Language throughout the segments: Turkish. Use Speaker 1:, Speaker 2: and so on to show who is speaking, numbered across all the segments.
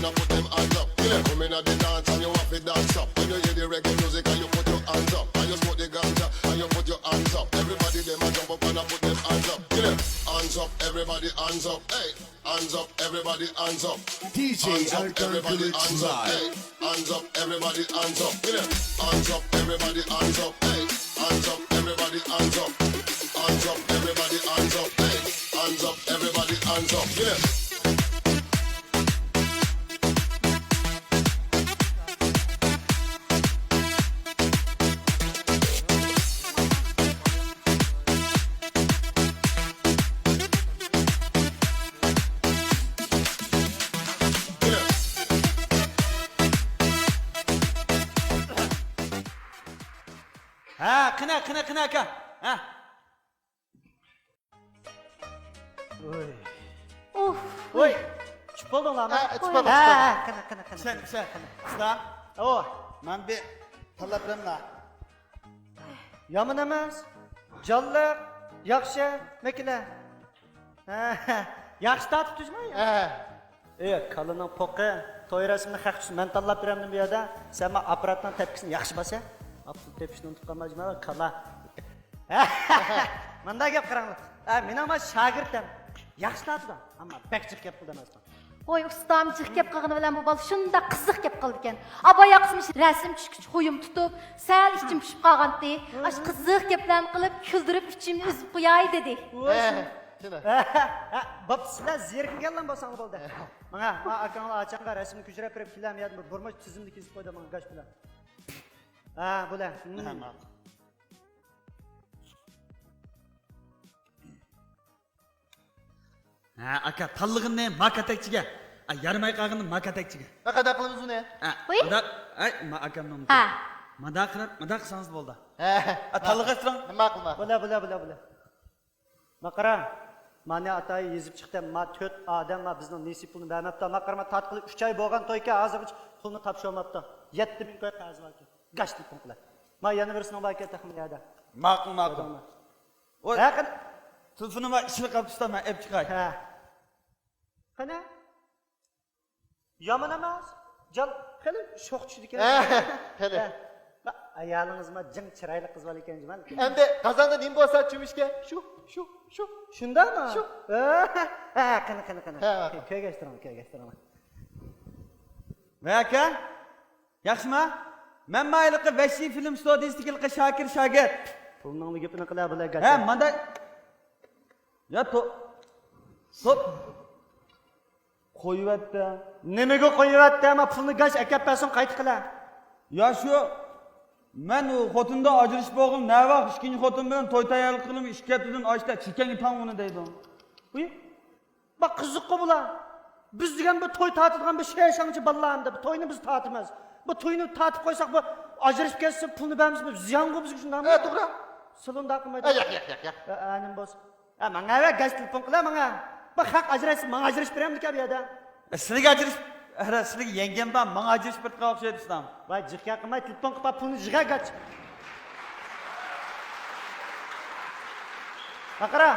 Speaker 1: and put them hands up. You come in at the dance and you have to dance up. When you hear the reggae music and you put your hands up. And you smoke the ganja and you put your hands up. Everybody them a jump up and put them hands up. Hands up, everybody hands up. Hey, hands up, everybody hands up.
Speaker 2: DJ
Speaker 1: Hands up,
Speaker 2: Erkan
Speaker 1: everybody
Speaker 2: Kılıç
Speaker 1: hands up. Hey, hands up, everybody hands up. Hands up, everybody hands up. Hey, hands up, everybody hands up. Hands up, everybody hands up. Hey, hands up, everybody hands up.
Speaker 3: Ha, kına aka. Ha.
Speaker 4: Of.
Speaker 5: Oy. Çıp oldun lan.
Speaker 4: Çıp oldum.
Speaker 5: Kına.
Speaker 3: Sen. Usta.
Speaker 5: O.
Speaker 3: Ben bir talabım la.
Speaker 5: Yaman emas. Jallı, yaxshi, mekile. Yaxshi tatib tuzman ya. Kalının poqi, to'y rasmini haq tutsin. Men tanlab beraman bu yerda. Sen men apparatdan tepkisini yaxshi basa. Aptul tepishni unutib qolmajman, kala. Manda gap qaranglar. Men ama shogirdman. Yaxshi tatibman, ammo bekchiq gap qildi emasman.
Speaker 4: Oy ustam jiq gap qilgani bilan bu bola shunda qiziq gap qildi ekan. Aboya qismish rasm tushkich qo'yim tutib, sal ichim pishib qolgandi. Ash qiziq gaplarni qilib, kuldirib ichimni uzib qo'yay dedi.
Speaker 5: Bop sizlar zerikkanlar bo'lsangiz bo'ldi. Mana akanglar achangga rasmni ko'chirib berib kelamyapti. Burmoch tizimni kesib qo'ydi mana gash bilan. Bular.
Speaker 3: Ha, aka tallig'inni makatakchiga. Yarmay qag'ini makatakchiga.
Speaker 6: Qanaqa qilamiz uni?
Speaker 4: Qo'y.
Speaker 3: Ma akamni.
Speaker 4: Ha.
Speaker 3: Mada qilsangiz bo'ldi. Tallig'a turing.
Speaker 6: Nima qilma?
Speaker 5: Bular. Maqara. Mani atay yezib chiqdi. Ma 4 odam ma bizning nesi pulni bermabdi. Maqara ma tat qilib 3 oy bo'lgan to'yga hozircha pulni topsha olmabdi. 7000 qo'y qarz bor ekan. Gashti pul qilar. Ma yana birisini olga taxmiyada.
Speaker 3: Ma'qul. Oy.
Speaker 5: Yaqin
Speaker 3: Telefonu var, işini kapısından ben hep çıkay.
Speaker 5: Qana? Yaman emas. Jal, qani sho'x tushdi ekan.
Speaker 6: Qani.
Speaker 5: Ayolingizma jing chiroyli qiz bor ekan jiman.
Speaker 6: Endi qozonda nim bo'lsa cho'mishga. Shu.
Speaker 5: Shundami? Qani. Köygəşdirəm.
Speaker 3: Ve aka, yaxshimi? Men mayliqi Vahshiy film studiyasiga Shakir shogird.
Speaker 5: Pulning gapini qila bular gacha.
Speaker 3: Manda ya qo'yibdi.
Speaker 5: Nimaga qo'yibdi? Ama pulni gash akappasin qayt qila.
Speaker 3: Ya shu men u xotinda ajrashib bo'lg'im, ne vaqt ikkinchi xotin bilan to'y tayyorlik qilib, ish ketidan ochda chekanga tong'ini deydi.
Speaker 5: Uy. Bak qiziqqa bular. Biz degan bu to'y tatadigan bir shayshangchi balalarni bu to'yni biz tatimiz. Bu to'yni tatib qo'ysak bu ajrashib ketsa pulni beramiz, bu ziyonga bizga shundami?
Speaker 6: To'g'ri.
Speaker 5: Silunda qilmaydi.
Speaker 6: Yo'q.
Speaker 5: Anim bo'lsa. Manga va gaz telefon qila manga. Bak haq ajrashib, manga ajrashib beramiz bu yerda.
Speaker 3: Sizlarga ajrashib, sizlarga yengam bor, menga ajrashib berib o'xshaydi sizdan.
Speaker 5: Voy, jiqqa qilmay telefon qilib pulni jiga gach. Maqara,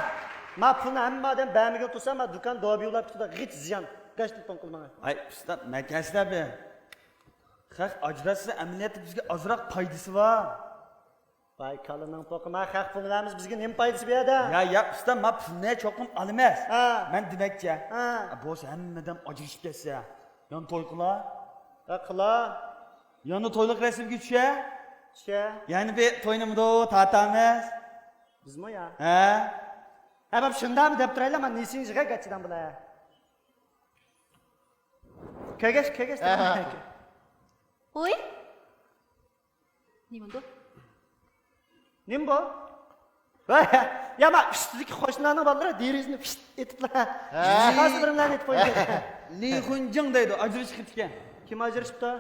Speaker 5: ma pulni hammadan bermagan tursa, ma do'kon do'biyolab tutadi, g'ich ziyon. Gaz telefon qil menga.
Speaker 3: Ay, ustam, makaslar be. Haq ajrashsa amaliyotda bizga ozroq foydasi bor.
Speaker 5: Vay kalının poqima haq pulni beramiz, bizga nima foydasi bu yerda?
Speaker 3: Ya ustam, men pulni cho'qim olmas. Men demakchi.
Speaker 5: Ha.
Speaker 3: Bo'lsa hammadan ajrashib ketsa, yon to'y qila.
Speaker 5: Qila.
Speaker 3: Yonda to'yliq rasmga tusha. Ya'ni bir to'yni mudo tatamiz.
Speaker 5: Bizmi ya?
Speaker 3: Ha.
Speaker 5: Bab shundami deb turaylar, men nesingiga gachidan bular. Kögeş.
Speaker 4: Oy. Nima bu?
Speaker 5: Nim bu? Ya ma üstüdeki qo'shnilarning bolalari derizni pist etiblar. Hozir birimlarni etib qo'ydi.
Speaker 3: Li Xunjing deydi, ajrashib ketgan.
Speaker 5: Kim ajrashibdi?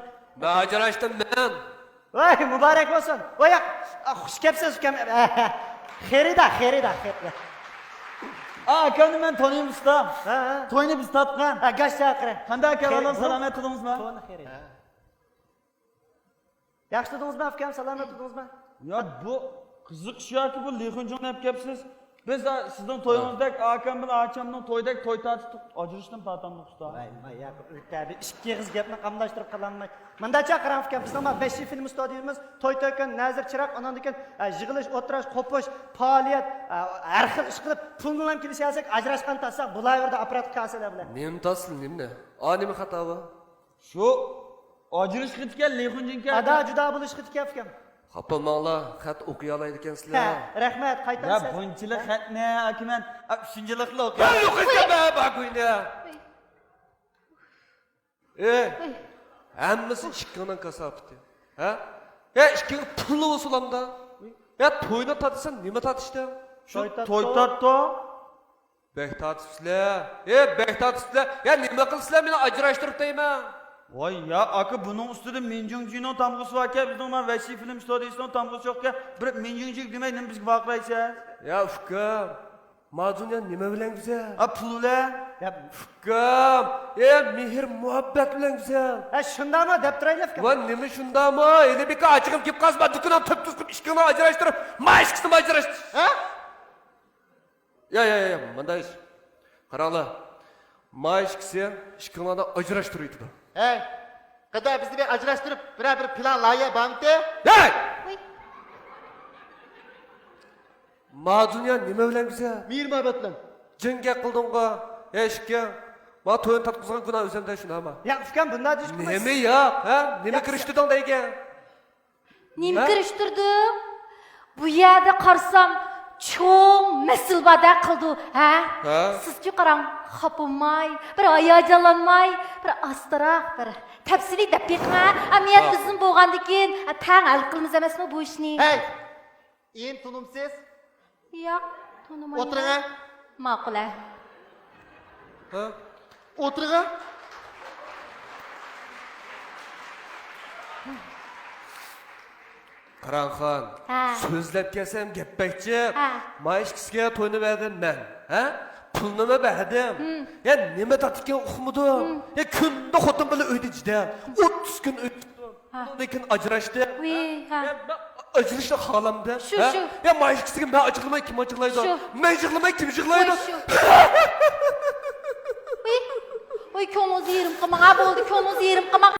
Speaker 7: Ben ajrashdim men.
Speaker 5: Voy, muborak bo'lsin. Voy, xush kelibsiz ukam. Xerida.
Speaker 3: Akamni men taniyman ustam. To'yni biz tatgan.
Speaker 5: Gash chaqira.
Speaker 3: Qanday aka, Alloh salomat qildingizmi?
Speaker 5: To'yni xerida. Yaxshi edingizmi ukam, salomat edingizmi?
Speaker 3: Ya bu qiziq ish yoki bu Li Xunjingni olib kelibsiz. Biz sizin toyunuzdek akam bilan akamning to'ydek to'y tatib ajrashdim patamni usta.
Speaker 5: Vay ya o'rtabi ikki qiz gapni qamlashtirib qololmay. Menda chaqiramiz ekan bizning 5 film studiyamiz to'y to'ykan nazir chiroq ondan keyin yig'ilish, o'tirish, qo'pish, faoliyat har xil ish qilib pulni ham kelishsak ajrashgan tatsak bulayverda apparat kasalar bilan.
Speaker 7: Nima tasl nima? Nima xato bu?
Speaker 3: Shu ajrish qitgan lexunjinka.
Speaker 5: Ada juda bo'lish qityapti ekan.
Speaker 7: Xapamanglar, xat o'qiy olmaydi
Speaker 5: Ha,
Speaker 7: ekansizlar.
Speaker 5: rahmat,
Speaker 3: Ya
Speaker 5: qaytarasiz.
Speaker 3: bunchilik xatni akiman 3-yillikli
Speaker 7: Ya
Speaker 3: o'qiyapman.
Speaker 7: o'qiyapman bakuyni.
Speaker 4: Voy.
Speaker 7: Hammasi ishqining kasofati. Ha? Ya ishqing pulli usulamda. Ya to'yni tatsan nima tatishdi?
Speaker 3: Shu to'y tatdi.
Speaker 7: Bek tatibsizlar. Bek tatibsizlar. Ya nima qilsizlar meni ajrashtirib deyman.
Speaker 3: Voy ya aka buning ustida Minjungjino tamg'isi bor ekan, bizning mana Vashi film studiyasining tamg'isi yo'q ekan. Bir Minjungjik demay nima bizga vaqraysiz?
Speaker 7: Ya ukam, Majunyan nima bilan güzel?
Speaker 3: A pullar?
Speaker 5: Ya,
Speaker 7: Ukam, mehr muhabbat bilan güzel.
Speaker 5: ha shundami deb turaylik ekan.
Speaker 7: Va nima shundami? Endi beka ochiqim kelib qolsa, dukunam tip-tuz qilib ishkini ajrashtirib, mashqisini ajrashtir.
Speaker 6: Ha?
Speaker 7: Ya, manda ish. Qaranglar. Mashqisi ishkini ajrashtirib.
Speaker 6: Hey. Qada bizni bir ajrashtirib, bir plan loyiha bormi?
Speaker 7: Hey!
Speaker 4: Voy.
Speaker 7: Majunyan nima bilan güzel?
Speaker 6: Mehr muhabbatlan.
Speaker 7: Jinga qildingga, ishga. Va to'yin tatqizgan kuni o'zimda shunama.
Speaker 5: Ya ukam bunday ish qilmaysiz.
Speaker 7: Nima ya? Ha? Nima kirishding deygan?
Speaker 4: Nima
Speaker 7: Ha?
Speaker 4: kirishtirdim? Bu yerda qarsam cho'ng masilbada qildi, ha?
Speaker 7: Ha?
Speaker 4: Sizchi qarang, xapolmay, bir hayajonlanmay, bir astaraq, bir tafsiliy deb beqma. Men bizning bo'lgandan keyin tang hal qilamiz emasmi bu ishni?
Speaker 6: Hey. En tunumsiz.
Speaker 4: Yo'q, tonimayman.
Speaker 6: O'tiring. Ha?
Speaker 4: Ma'qul.
Speaker 7: Ha?
Speaker 6: O'tiring.
Speaker 7: Qaranxon,
Speaker 4: Ha.
Speaker 7: so'zlab kelsam gapbakchi.
Speaker 4: Ha.
Speaker 7: Mashqisiga to'yni berdim men. Ha? Pulni berdim. Ya nima tatgan uqmadim. Ya kunda xotin bilan uyda jida. 30 kun o'tdi. Lekin ajrashdi.
Speaker 4: Voy, ha.
Speaker 7: Ya ben ajrashni xohlamda.
Speaker 4: Shu.
Speaker 7: Ya mashqisiga men ajrlamay kim ajrlaydi?
Speaker 4: Shu.
Speaker 7: Men ajrlamay kim ajrlaydi?
Speaker 4: Voy, ko'nglingiz yerim qilma, bo'ldi, ko'nglingiz yerim